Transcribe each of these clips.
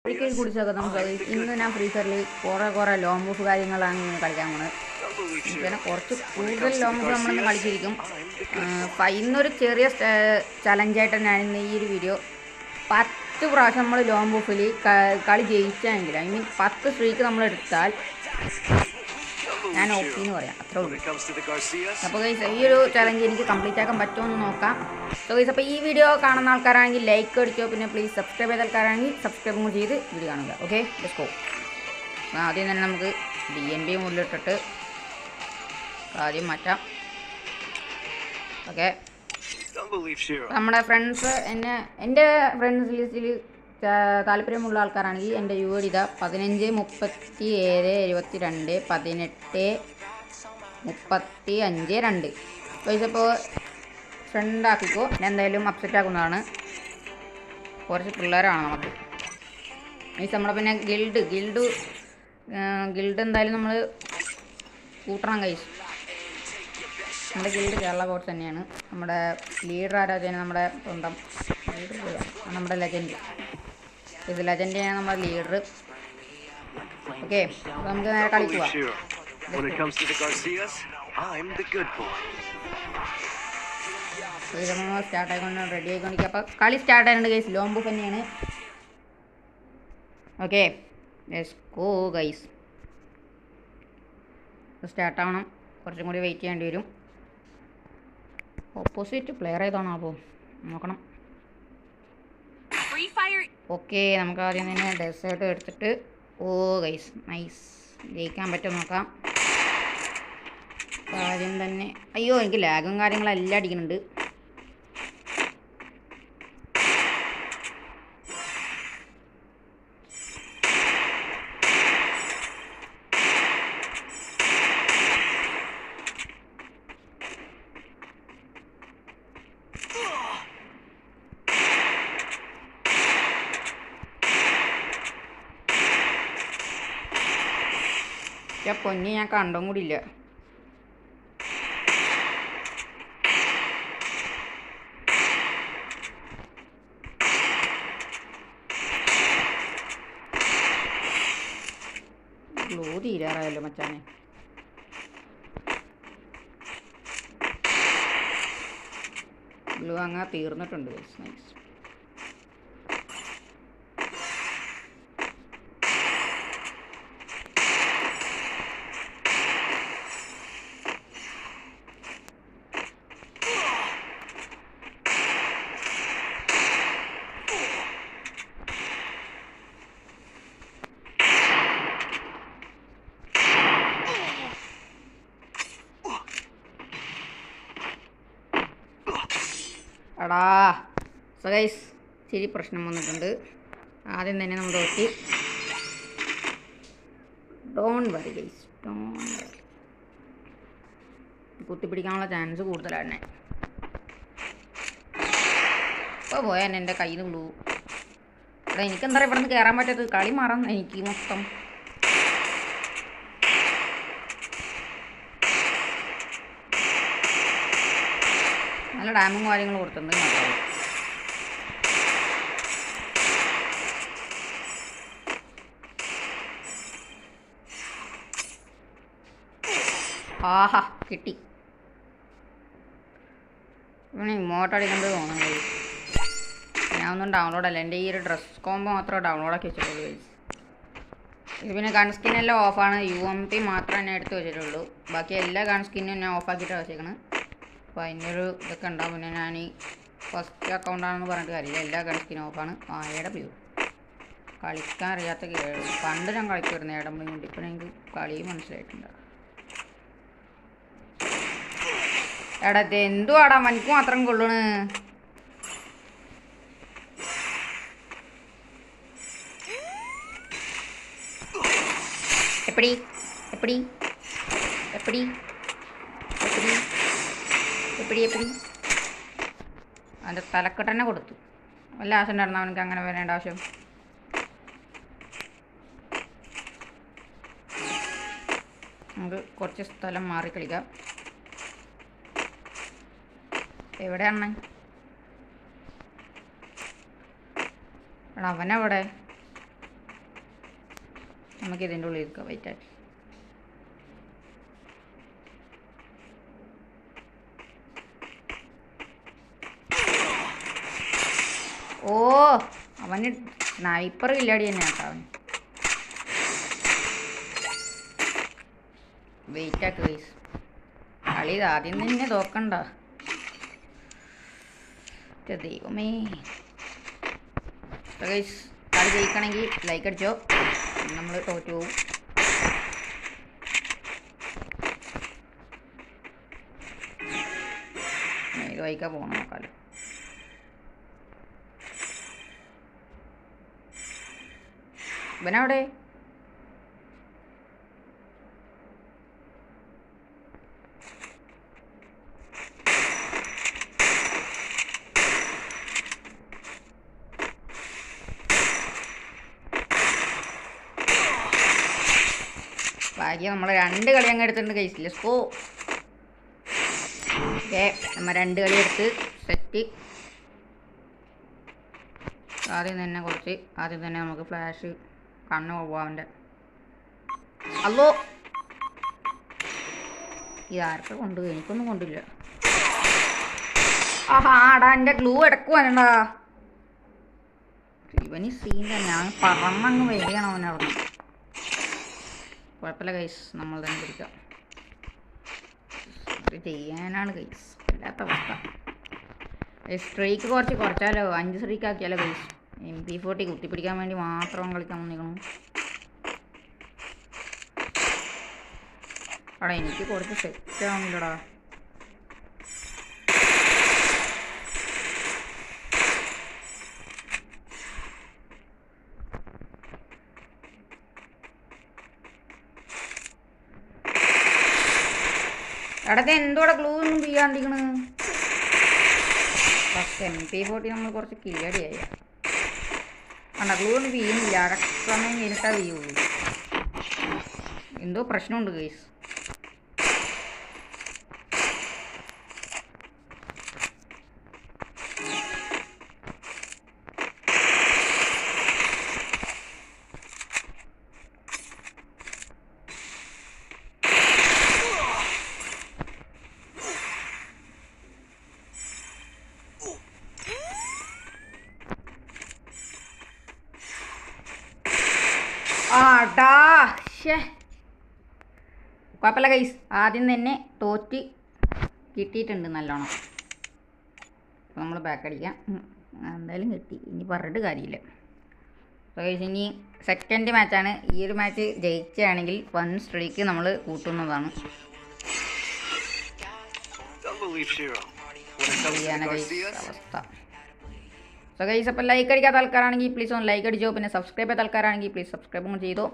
ഒരിക്കൽ കൂടി സ്വാഗതം. ഇന്ന് ഞാൻ ഫ്രീസറിൽ കുറേ ലോങ് മൂവ് കാര്യങ്ങളാണ് ഇന്ന് കളിക്കാൻ പോകുന്നത്. പിന്നെ കുറച്ച് കൂടുതൽ ലോങ് മൂവ് നമ്മളിന്ന് കളിച്ചിരിക്കും. ഇന്നൊരു ചെറിയ ചലഞ്ചായിട്ട് ഞാൻ ഇന്ന് ഈ ഒരു വീഡിയോ 10 പ്രാവശ്യം നമ്മൾ ലോങ് മൂവിൽ കളി ജയിച്ചെങ്കിൽ മീൻ 10 സ്ട്രീക്ക് നമ്മൾ എടുത്താൽ ഞാൻ ഓപ്പി എന്ന് പറയാം, അത്രേ ഉള്ളൂ. അപ്പോൾ ഈ ഒരു ചലഞ്ച് എനിക്ക് കംപ്ലീറ്റ് ആക്കാൻ പറ്റുമോ എന്ന് നോക്കാം. അപ്പോൾ ഈ വീഡിയോ കാണുന്ന ആൾക്കാരാണെങ്കിൽ ലൈക്ക് അടിച്ചോ, പിന്നെ പ്ലീസ് സബ്സ്ക്രൈബ് ചെയ്ത ആൾക്കാരാണെങ്കിൽ സബ്സ്ക്രൈബും കൂടി ചെയ്ത് വീഡിയോ കാണുക. Okay, let's go. ആദ്യം തന്നെ നമുക്ക് DNB മുന്നിലിട്ടിട്ട് ആദ്യം മാറ്റാം. ഓക്കെ, നമ്മുടെ ഫ്രണ്ട്സ് എൻ്റെ ഫ്രണ്ട്സ് ലിസ്റ്റിൽ താല്പര്യമുള്ള ആൾക്കാരാണെങ്കിൽ എൻ്റെ UID ഇതാ 15 37 72 18 35 2. അപ്പോൾ ഫ്രണ്ട് ആക്കിക്കോ. എന്തായാലും അപ്സെറ്റ് ആക്കുന്നതാണ്. കുറച്ച് പിള്ളേരാണ് നമുക്ക്. നമ്മുടെ പിന്നെ ഗിൽഡ് എന്തായാലും നമ്മൾ കൂട്ടണം കൈസ്. നമ്മുടെ ഗിൽഡ് കേരള ബോട്ട്സ് തന്നെയാണ്. നമ്മുടെ ലീഡർ ആരാധന നമ്മുടെ സ്വന്തം നമ്മുടെ ലെജൻഡ്. ഇത് ലെജൻഡിയാണ് നമ്മുടെ ലീഡർ. ഓക്കെ, അപ്പോൾ നമുക്ക് നേരെ കളിക്കുക. സ്റ്റാർട്ട് ആയിക്കൊണ്ട് റെഡി ആയിക്കൊണ്ടിരിക്കുക. അപ്പോൾ കളി സ്റ്റാർട്ട് ആയിട്ടുണ്ട് ഗൈസ്. ലോങ് മൂവ് തന്നെയാണ്. Okay, let's go guys. Start ആവണം. കുറച്ചും കൂടി വെയിറ്റ് ചെയ്യേണ്ടി വരും. ഓപ്പോസിറ്റ് പ്ലെയർ ഏതാണോ അപ്പോൾ നോക്കണം. ഓക്കെ, നമുക്ക് ആദ്യം തന്നെ ഡെസേർട്ട് എടുത്തിട്ട് ഗൈസ് നൈസ് ജയിക്കാൻ പറ്റുമോ നോക്കാം. ആദ്യം തന്നെ അയ്യോ എനിക്ക് ലാഗും കാര്യങ്ങളെല്ലാം അടിക്കുന്നുണ്ട്. പൊന്നി ഞാൻ കണ്ടും കൂടിയില്ല. ഗ്ലൂ തീരാറായല്ലോ മച്ചാനെ. ഗ്ലൂ അങ്ങ് തീർന്നിട്ടുണ്ട്. നൈസ്. എടാ സോ ഗൈസ് ശരി പ്രശ്നം വന്നിട്ടുണ്ട്. ആദ്യം തന്നെ നമ്മൾ തോറ്റി. Don't worry guys, don't worry. കുത്തിപ്പിടിക്കാനുള്ള ചാൻസ് കൂടുതലാണ്. ഇപ്പോൾ പോയാൽ എൻ്റെ കയ്യിൽ നിന്ന് ഗ്ലൂ. എടാ എനിക്കെന്താ പറയുക ഇവിടെ നിന്ന് കയറാൻ പറ്റാത്തത്. കളി മാറാൻ എനിക്ക് മൊത്തം. നല്ല ഡാമും കാര്യങ്ങളും കൊടുത്തിട്ടുണ്ട്. ആഹാ കിട്ടി. ഇവന് ഇമോട്ട് അടിക്കേണ്ടത് തോന്നുന്നു. ഞാൻ ഒന്നും ഡൗൺലോഡ് അല്ല, എൻ്റെ ഈ ഒരു ഡ്രസ് കോംബോ മാത്രമേ ഡൗൺലോഡാക്കി വെച്ചിട്ടുള്ളൂ. ഇത് പിന്നെ ഗൺ സ്കിന്നെല്ലാം ഓഫാണ്. UMP മാത്രമേ ഞാൻ എടുത്ത് വെച്ചിട്ടുള്ളൂ. ബാക്കി എല്ലാ ഗൺ സ്കിന്നും ഞാൻ ഓഫാക്കിയിട്ടാണ് വെച്ചേക്കുന്നത്. അപ്പോൾ അതിനൊരു ഇതൊക്കെ ഉണ്ടാവും. പിന്നെ ഞാൻ ഈ ഫസ്റ്റ് അക്കൗണ്ടാണെന്ന് പറഞ്ഞിട്ട് കാര്യമില്ല. എല്ലാ ഗൺ സ്കിന്നും ഓഫാണ്. AW കളിക്കാൻ അറിയാത്ത പണ്ട് ഞാൻ കളിക്കുമായിരുന്നു AW കൊണ്ട്. ഇപ്പം എനിക്ക് കളി മനസ്സിലായിട്ടുണ്ട്. എടാ ഇത് എന്തുവാടാ മനിക്ക് മാത്രം കൊള്ളണ്. എപ്പടി എപ്പടി എപ്പടി എപ്പടി എപ്പടി എപ്പടി അവൻ്റെ തലക്കെട്ട് തന്നെ കൊടുത്തു. വല്ല ആവശ്യം ഉണ്ടായിരുന്നു അവനക്ക് അങ്ങനെ വരേണ്ട ആവശ്യം. നമുക്ക് കുറച്ച് സ്ഥലം മാറി കളിക്കാം. എവിടെയാണ് എടാ അവനെവിടെ? നമുക്ക് ഇതിൻ്റെ ഉള്ളിൽ ഇരിക്കാം. വെയിറ്റ് ആക്കി. ഓ അവന് സ്നൈപ്പർ ഇല്ലാടി തന്നെ കേട്ടോ അവൻ. വെയിറ്റ് ആക്ക് ഗൈസ്. കളി ആദ്യം തന്നെ തോക്കണ്ട. ദൈവമേ. ഗൈസ് കളി ജയിക്കണമെങ്കിൽ ലൈക്ക് അടിച്ചോ. നമ്മൾ തോറ്റു പോവും. ഏത് വൈക്കാ പോകണം നോക്കാമല്ലോ. ഇവനവിടെ ഭാഗ്യം നമ്മൾ 2 കളി അങ്ങ് എടുത്തിട്ടുണ്ട് ഗൈസ്. Let's go. ഓക്കെ നമ്മൾ 2 കളി എടുത്ത് സെറ്റ്. ആദ്യം തന്നെ നമുക്ക് ഫ്ലാഷ് കണ്ണ് പോവാം അവൻ്റെ. അല്ലോ ഇതാർക്ക് കൊണ്ടുപോയി? എനിക്കൊന്നും കൊണ്ടില്ല. ആടാ എൻ്റെ ഗ്ലൂ ഇടക്കുവാനടാ. ഇവന് സീൻ തന്നെ. അവൻ പറന്നങ്ങ് വരികയാണ് അവനവിടെ. കുഴപ്പമില്ല ഗൈസ്, നമ്മൾ തന്നെ പിടിക്കാം. ഇത് ചെയ്യാനാണ് ഗൈസ്, വല്ലാത്ത അവസ്ഥ. സ്ട്രീക്ക് കുറച്ചാലോ, 5 സ്ട്രീക്ക് ആക്കിയാലോ ഗൈസ്. MP40 കുത്തിപ്പിടിക്കാൻ വേണ്ടി മാത്രം കളിക്കാൻ വന്നിരിക്കണം. അവിടെ എനിക്ക് കുറച്ച് സെറ്റ് ആവുന്നില്ലടാ. അടത്തെ എന്തോടെ ഗ്ലൂ ഒന്നും ചെയ്യാണ്ടിരിക്കണ്. ഫസ്റ്റ് MP40 നമ്മൾ കുറച്ച് കില്ലടിയായി. അണ്ട ഗ്ലൂ ഒന്നും വീഴുന്നില്ല. സമയം കഴിഞ്ഞിട്ടാ വീഴുള്ളൂ. എന്തോ പ്രശ്നമുണ്ട് ഗൈസ്. ആടാ ഷേ കുഴപ്പമില്ല ഗൈസ്. ആദ്യം തന്നെ തോറ്റ് കിട്ടിയിട്ടുണ്ട് നല്ലോണം. അപ്പോൾ നമ്മൾ ബാക്ക് അടിക്കാം. എന്തായാലും കിട്ടി, ഇനി പറഞ്ഞിട്ട് കാര്യമില്ല. അപ്പോൾ ഗൈസ് ഇനി സെക്കൻഡ് മാച്ചാണ്. ഈ ഒരു മാച്ച് ജയിക്കുകയാണെങ്കിൽ 1 സ്ട്രീക്ക് നമ്മൾ കൂട്ടുന്നതാണ്. അവസ്ഥ. സോ ഗൈസ് അപ്പോൾ ലൈക്ക് അടിക്കാത്ത ആൾക്കാരാണെങ്കിൽ പ്ലീസ് ഒന്ന് ലൈക്ക് അടിച്ചോ. പിന്നെ സബ്സ്ക്രൈബ് ചെയ്ത ആൾക്കാരാണെങ്കിൽ പ്ലീസ് സബ്സ്ക്രൈബും ചെയ്തോ.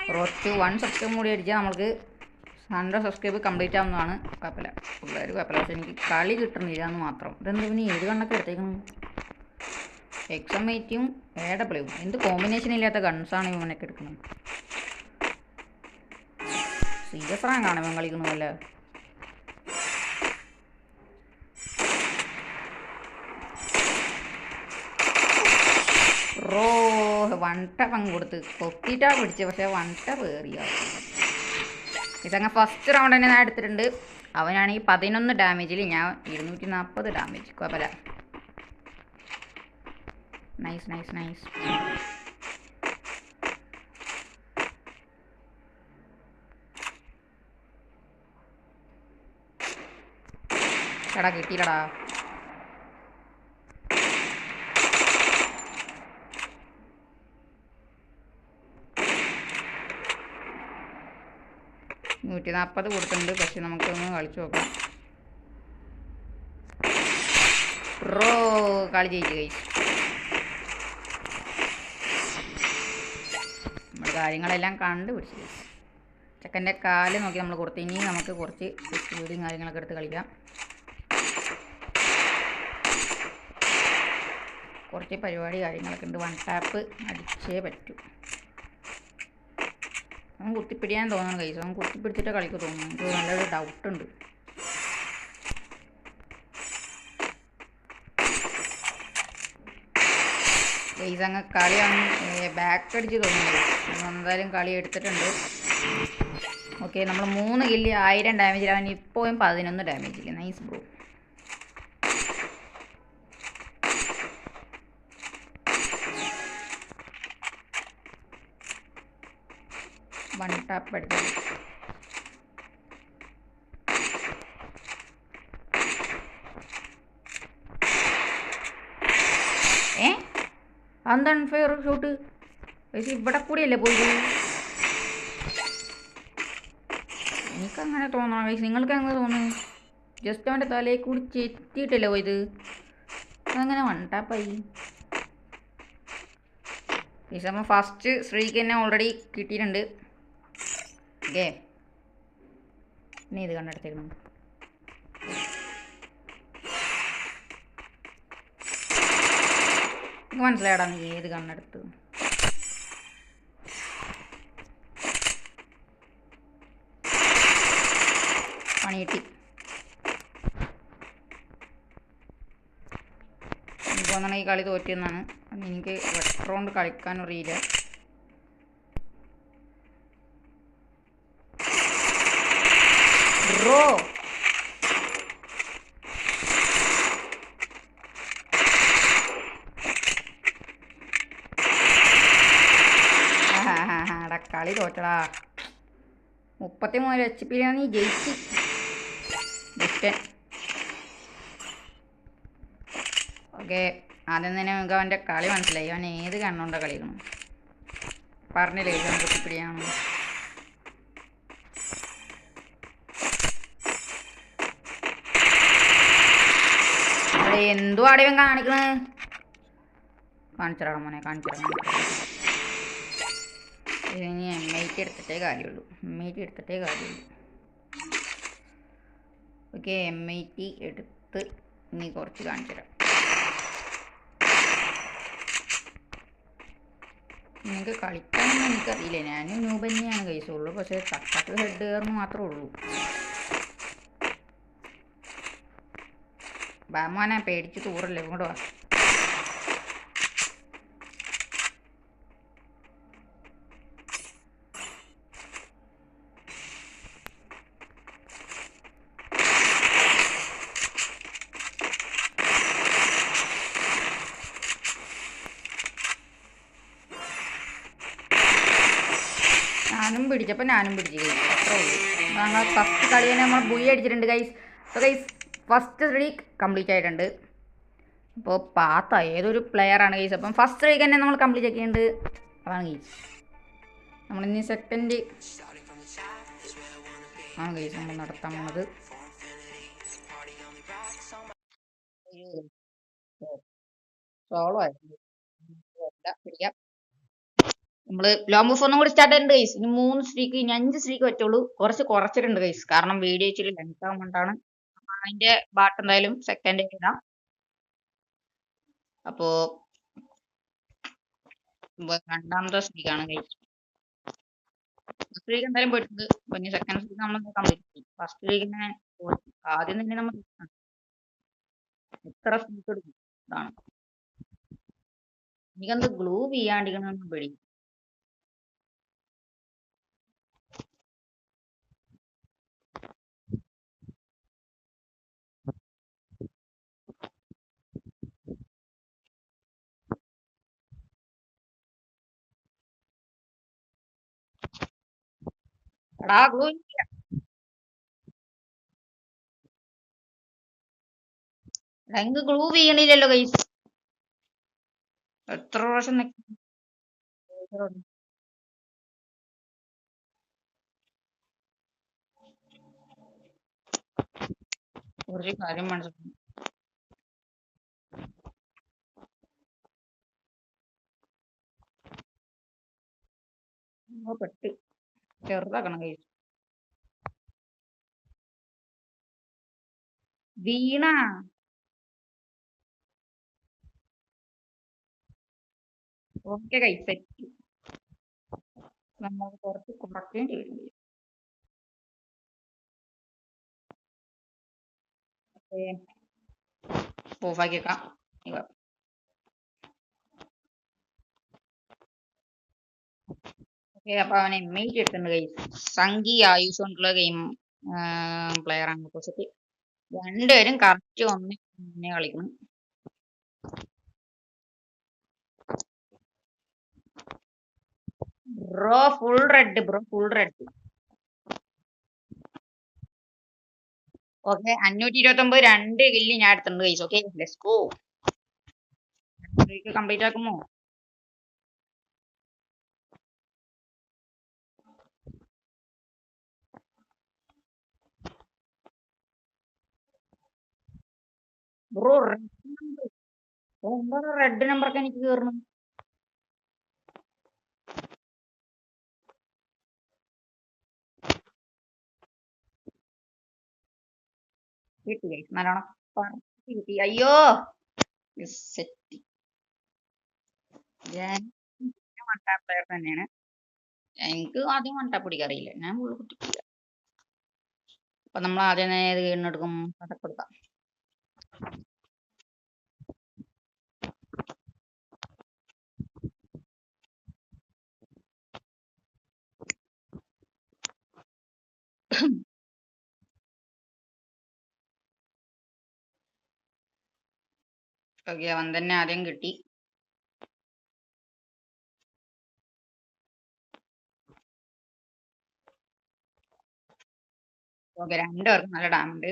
കുറച്ച് 1 സബ്സ്ക്രൈബ് കൂടി അടിച്ചാൽ നമുക്ക് 100 സബ്സ്ക്രൈബ് കംപ്ലീറ്റ് ആവുന്നതാണ്. കുഴപ്പമില്ല, കുഴപ്പമില്ല. പക്ഷേ എനിക്ക് കളി കിട്ടണില്ല എന്ന് മാത്രം. ഇതെന്താ പിന്നെ 7 കണ്ണൊക്കെ എടുത്തേക്കണം. XM8ഉം AWയും എന്ത് കോമ്പിനേഷൻ ഇല്ലാത്ത ഗൺസാണ് ഇവനൊക്കെ എടുക്കുന്നത്. സീരിയസ് റാങ്കാണ് ഇവൻ കളിക്കുന്നതല്ലേ. റോ 1 ടപ്പ് അങ്ങ് കൊടുത്ത് കൊത്തിയിട്ടാ പിടിച്ചത്. പക്ഷേ 1 ടപ്പ് കയറിയ ഇതങ്ങ് ഫസ്റ്റ് റൗണ്ട് തന്നെ ഞാൻ എടുത്തിട്ടുണ്ട്. അവനാണെങ്കിൽ 11 ഡാമേജിൽ, ഞാൻ 240 ഡാമേജ്. കുഴപ്പമില്ല. Nice nice nice. എടാ കിട്ടിയില്ലടാ. $140 കൊടുത്തിട്ടുണ്ട്. പക്ഷെ നമുക്കൊന്ന് കളിച്ചു നോക്കാം. റോ കളി ജയിച്ചു കഴിച്ചു. നമ്മൾ കാര്യങ്ങളെല്ലാം കണ്ടുപിടിച്ചു. ചെക്കൻ്റെ കാല് നോക്കി നമ്മൾ കൊടുത്തു. ഇനി നമുക്ക് കുറച്ച് സ്പീഡും കാര്യങ്ങളൊക്കെ എടുത്ത് കളിക്കാം. കുറച്ച് പരിപാടി കാര്യങ്ങളൊക്കെ ഉണ്ട്. 1 ടാപ്പ് അടിച്ചേ പറ്റൂ. അവൻ കുത്തിപ്പിടിക്കാൻ തോന്നുന്നു കൈസ്. അവൻ കുത്തിപ്പിടിച്ചിട്ട് കളിക്ക് തോന്നുന്നു. എനിക്ക് നല്ലൊരു ഡൗട്ടുണ്ട്. ഗൈസ് അങ്ങ് കളി അങ്ങ് ബാക്ക് അടിച്ച് തോന്നുന്നു. എന്തായാലും കളി എടുത്തിട്ടുണ്ട്. ഓക്കെ, നമ്മൾ 3 കില്ല് 1000 ഡാമേജിൽ, അവൻ ഇപ്പോഴും 11 ഡാമേജില്ല. Nice bro. വൺ ടാപ്പ് അടിച്ചു. അതെന്താണ് ഫെയർ ഷോട്ട്? പക്ഷേ ഇവിടെ കൂടിയല്ലേ പോയി. എനിക്കങ്ങനെ തോന്നണം പക്ഷേ നിങ്ങൾക്ക് അങ്ങനെ തോന്നുന്നു. ജസ്റ്റ് അവൻ്റെ തലയിൽ കൂടി ചെത്തിയിട്ടല്ലേ പോയത്. അതങ്ങനെ വൺ ടാപ്പായി. പക്ഷേ നമ്മൾ ഫസ്റ്റ് സ്ട്രീക്ക് തന്നെ ഓൾറെഡി കിട്ടിയിട്ടുണ്ട്. ഓക്കെ, ഇനി ഇത് കണ്ടെടുത്തേക്കണം. മനസ്സിലായടാ നീ ഏത് കണ്ണെടുത്ത്? പണി കിട്ടി. എനിക്ക് തോന്നണ ഈ കളി തോറ്റെന്നാണ്. എനിക്ക് റെട്രോണ്ട് കളിക്കാനും അറിയില്ല. ബ്രോ കളി തോറ്റടാ. 33 HP നീ ജയിച്ച്. ഓക്കെ, ആദ്യം തന്നെ നമുക്ക് അവൻ്റെ കളി മനസ്സിലായി. അവൻ ഏത് കണ്ണുകൊണ്ടാ കളിക്കണം. പറഞ്ഞില്ലേ അവൻ കുത്തിപ്പിടിയാണ്. എന്തോ അടിവൻ കാണിക്കണ്. കാണിച്ചിടാം മോനെ, കാണിച്ചിടാം. ഇനി M8 എടുത്തിട്ടേ കാര്യമുള്ളൂ. ഓക്കെ, M8 എടുത്ത് ഇനി കുറച്ച് കാണിച്ചിടാം. നിങ്ങൾക്ക് കളിക്കാനൊന്നും എനിക്കറിയില്ല. ഞാനും ന്യൂബ് തന്നെയാണ് കൈസുള്ളൂ. പക്ഷേ തക്കാട്ട് ഹെഡ് കയറുന്നു മാത്രമേ ഉള്ളൂ. ബാമാനെ പേടിച്ച് തൂറല്ലേ, ഇങ്ങോട്ട് വാ. ഞാനും പിടിച്ചു ഗൈസ്. അത്രേ ഉള്ളൂ. ഞങ്ങൾ ഫസ്റ്റ് കളി തന്നെ നമ്മൾ ബുയി അടിച്ചിട്ടുണ്ട് ഗൈസ്. അപ്പോൾ ഗൈസ് ഫസ്റ്റ് സ്ട്രീക്ക് കംപ്ലീറ്റ് ആയിട്ടുണ്ട്. അപ്പോൾ പാത്ത ഏതൊരു പ്ലെയറാണ് ഗൈസ്. അപ്പം ഫസ്റ്റ് സ്ട്രീക്ക് തന്നെ നമ്മൾ കംപ്ലീറ്റ് ആക്കിയിട്ടുണ്ട്. അതാണ് ഗൈസ്. നമ്മളിനി സെക്കൻഡ് ആണ് ഗൈസ് നമ്മൾ നടത്താൻ പോകുന്നത്. സോളോ ആയിരുന്നു. പിടിക്കാം. നമ്മൾ ലോങ് ഒന്നും കൂടി സ്റ്റാർട്ട് ചെയ്തിട്ടുണ്ട് ഗൈസ്. ഇനി 3 സ്ട്രീക്ക്, ഇനി 5 സ്ട്രീക്ക് പറ്റുള്ളൂ. കുറച്ചിട്ടുണ്ട് ഗൈസ്. കാരണം വീഡിയോ ഇച്ചിരി ലെങ്ത് ആവുകൊണ്ടാണ്. അതിന്റെ ബാട്ട് എന്തായാലും സെക്കൻഡ് ഇടാം. അപ്പോ രണ്ടാമത്തെ സ്ട്രീക്കാണ് ഗൈസ്. സ്ട്രീക്ക് എന്തായാലും പോയിട്ടുണ്ട്. ഇനി സെക്കൻഡ് സ്ട്രീക്ക് നമ്മൾ കംപ്ലീറ്റ് ചെയ്യും. ഫസ്റ്റ് സ്ട്രീക്കിനെ ആദ്യം തന്നെ നമ്മൾ എത്ര സ്ട്രീക്ക് എടുക്കും ഇതാണ്. എനിക്കെന്ത് ഗ്ലൂ ചെയ്യാണ്ടിരിക്കണമെന്ന് പേടി. എടാ ഗ്ലൂ എനിക്ക് ഗ്ലൂ ചെയ്യണില്ലല്ലോ ഗൈസ്. എത്ര പ്രാവശ്യം ഒരു കാര്യം മനസ്സിലാക്കി. പെട്ട് ചെറുതാക്കണം ഗൈസ്. വീണ ഓക്കെ ഗൈസ്, സെറ്റ്. നമ്മൾ കുറച്ച് കുറയ്ക്കുകയും ചെയ്തിട്ടുണ്ട്. ഓഫാക്കി വെക്കാം. അപ്പൊ അവൻ എമ്മേറ്റ് എടുത്തിട്ടുണ്ട് ഗൈസ്. സംഗി ആയുസ് കൊണ്ടുള്ള ഗെയിം പ്ലെയർ ആണ് ഓപ്പോസിറ്റ്. രണ്ടുപേരും കറക്റ്റ് ഒന്നേ കളിക്കണം. Bro full red, bro full red. Okay 529 2 kill ഞാൻ എടുത്തിട്ടുണ്ട് guys. Okay let's go. Complete ആക്കുമോ? ബ്രോ റെഡ് നമ്പർ, എന്താ റെഡ് നമ്പറൊക്കെ എനിക്ക് കയറണം? കിട്ടി ഗൈസ്, നല്ലോണം കിട്ടി. അയ്യോ സെറ്റ്. ഞാൻ പ്ലെയർ തന്നെയാണ്. എനിക്ക് ആദ്യം വൺ ടാപ്പ് പിടിക്കാൻ അറിയില്ല, ഞാൻ ഫുള്ള് കുത്തിപ്പിടില്ല. അപ്പൊ നമ്മൾ ആദ്യം ഏത് ഗെയിമെടുക്കും? അതൊക്കെ കൊടുക്കാം. ഓക്കെ അവൻ തന്നെ ആദ്യം കിട്ടി. ഓക്കെ രണ്ടുപേർക്കും നല്ല ഡാമുണ്ട്.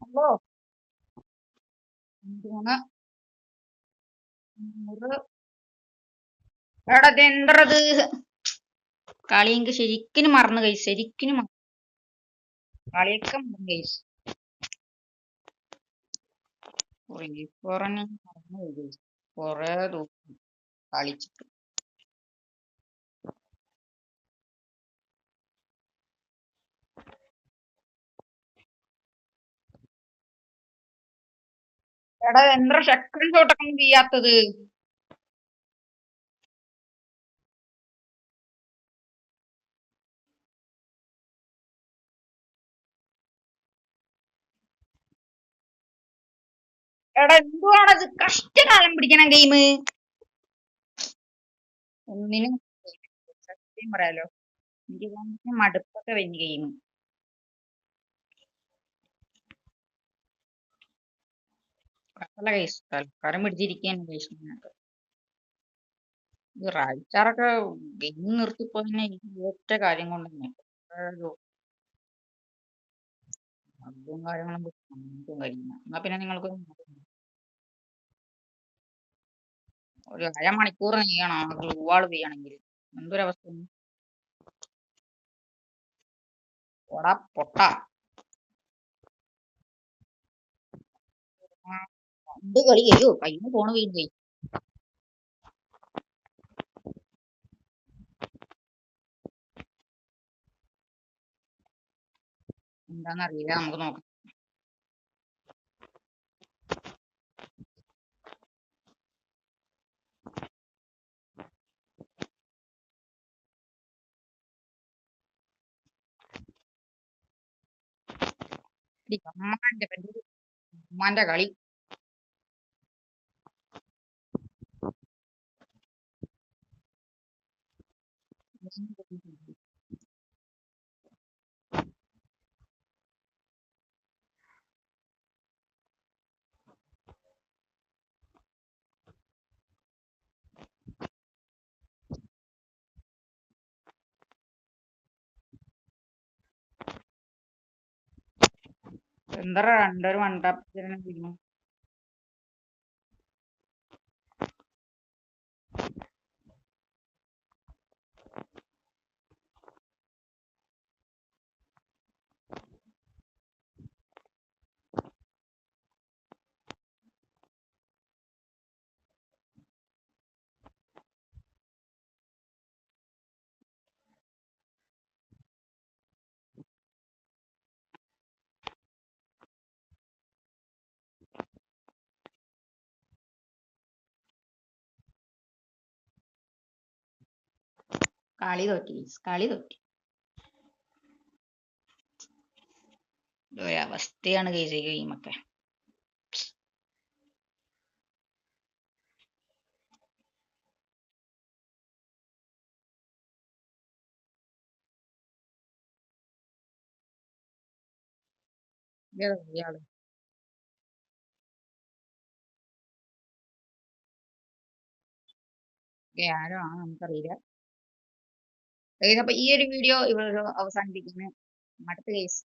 അപ്പോ 3 എടാ എന്തത് കളി? എനിക്ക് ശരിക്കും മറന്നു കൈസ്, ശരിക്കും കളിയൊക്കെ മറന്നു കൈസ്. കൊറേ ദിവസം കളിച്ചിട്ട്. എടാ എന്താ സെക്കൻഡ് ഷോട്ടൊക്കെ ചെയ്യാത്തത്? എടാ എന്തുവാണത്? കഷ്ടകാലം പിടിക്കണം ഗെയിം. ഒന്നിനും സത്യം പറയാലോ, എനിക്ക് മടുപ്പൊക്കെ വരുന്ന ഗെയിം. കുഴപ്പമില്ല ഗൈസ്, തൽക്കാലം പിടിച്ചിരിക്കുകയാണ് ഗൈസ്. ഈ റായിച്ചാറൊക്കെ ഗെയിം നിർത്തിപ്പോ തന്നെ ഒറ്റ കാര്യം കൊണ്ട് തന്നെ അതും കാര്യങ്ങളും കഴിയുന്ന. എന്നാ പിന്നെ നിങ്ങൾക്ക് ഒരു അരമണിക്കൂർ ചെയ്യണം ഗ്ലൂവാൾ ചെയ്യണമെങ്കിൽ. എന്തൊരവസ്ഥ! പൊടാ പൊട്ട. എന്ത് കളി കഴിയോ? കയ്യിൽ ഫോണ് വീഴും. എന്താന്നറിയില്ല, നമുക്ക് നോക്കാം. ഉമ്മാന്റെ കളി. എന്താ രണ്ടൊരു മണ്ടാപ്പിച്ചു. കളി തോറ്റി, കളി തോറ്റി. ഒരവസ്ഥയാണ് ഗെയിമൊക്കെ. ഇയാള് ആരോ ആണ് നമുക്കറിയില്ല. അപ്പൊ ഈ ഒരു വീഡിയോ ഇവിടെ അവസാനിപ്പിക്കുന്നു. അടുത്ത കേസ്